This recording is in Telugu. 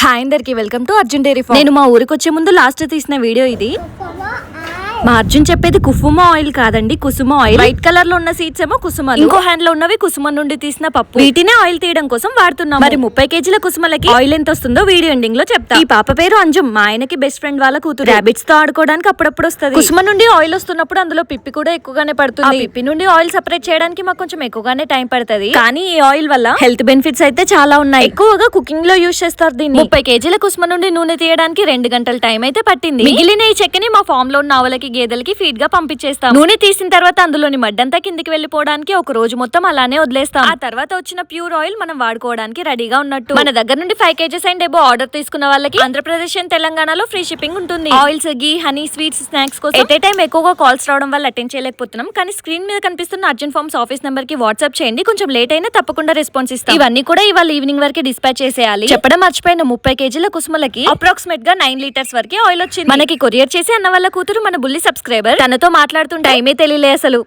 హాయ్ అందరికి welcome to Arjun dairy farm. నేను మా ఊరికి వచ్చే ముందు లాస్ట్ తీసిన వీడియో ఇది. మా అర్జున్ చెప్పేది కుసుమ ఆయిల్ కాదండి, కుసుమ ఆయిల్. వైట్ కలర్ లో ఉన్న సీడ్స్ ఏమో కుసుమలు, ఇంకో హ్యాండ్ లో ఉన్నవి కుసుమ నుండి తీసిన పప్పు. వీటినే ఆయిల్ తీయడం కోసం వాడుతున్నాం. మరి 30 కేజీల కుసుమలకి ఆయిల్ ఎంత వస్తుందో వీడియో ఎండింగ్ లో చెప్తా. ఈ పాప పేరు అంజుమ్, మా ఆయనకి బెస్ట్ ఫ్రెండ్ వాళ్ళ కూతురు. రాబిట్స్ తో ఆడుకోవడానికి అప్పుడప్పుడు వస్తుంది. కుసుమ నుండి ఆయిల్ వస్తున్నప్పుడు అందులో పిప్పి కూడా ఎక్కువగానే పడుతుంది. పిప్పి నుండి ఆయిల్ సెపరేట్ చేయడానికి మాకు కొంచెం ఎక్కువగానే టైం పడుతుంది. కానీ ఈ ఆయిల్ వల్ల హెల్త్ బెనిఫిట్స్ అయితే చాలా ఉన్నాయి. ఎక్కువగా కుకింగ్ లో యూజ్ చేస్తారు దీన్ని. 30 కేజీల కుసుమ నుండి నూనె తీయడానికి 2 గంటల టైం అయితే పట్టింది. మిగిలిన ఈ చెక్కని మా ఫామ్ లో ఉన్న ఆవులకి గేదెలకి ఫీడ్ గా పంపించేస్తాం. నూనె తీసిన తర్వాత అందులోని మడ్డంతా కిందికి వెళ్లిపోవడానికి ఒక రోజు మొత్తం అలానే వదిలేస్తాం. ఆ తర్వాత వచ్చిన ప్యూర్ ఆయిల్ మనం వాడుకోవడానికి రెడీగా ఉన్నట్టు. మన దగ్గర నుండి 5 కేజెస్ అండ్ ఏబో ఆర్డర్ తీసుకున్న వాళ్ళకి ఆంధ్రప్రదేశ్ అండ్ తెలంగాణలో ఫ్రీ షిప్పింగ్ ఉంటుంది. ఆయిల్స్, గీ, హనీ, స్వీట్స్, స్నాక్స్ కోసం ఎట్ ఏ టైం ఎక్కువగా కాల్స్ రావడం వల్ల అటెండ్ చేయలేకపోతున్నాం. కానీ స్క్రీన్ మీద కనిపిస్తున్న అర్జున్ ఫార్మ్స్ ఆఫీస్ నెంబర్ కి వాట్సాప్ చేయండి. కొంచెం లేట్ అయినా తప్పకుండా రెస్పాన్స్ ఇస్తాం. ఇవన్నీ కూడా ఇవాళ ఈవినింగ్ వరకు డిస్పాచ్ చేసేయాలి. చెప్పడం మర్చిపోయిన 30 కేజీల కుసుమలకి అప్రాక్సిమేట్ గా 9 లీటర్స్ వరకు ఆయిల్ వచ్చింది. మనకి కొరియర్ చేసి అన్న వాళ్ళ కూతురు మన బుల్లి సబ్స్క్రైబర్. తనతో మాట్లాడుతుంటే టైమే తెలియలే అసలు.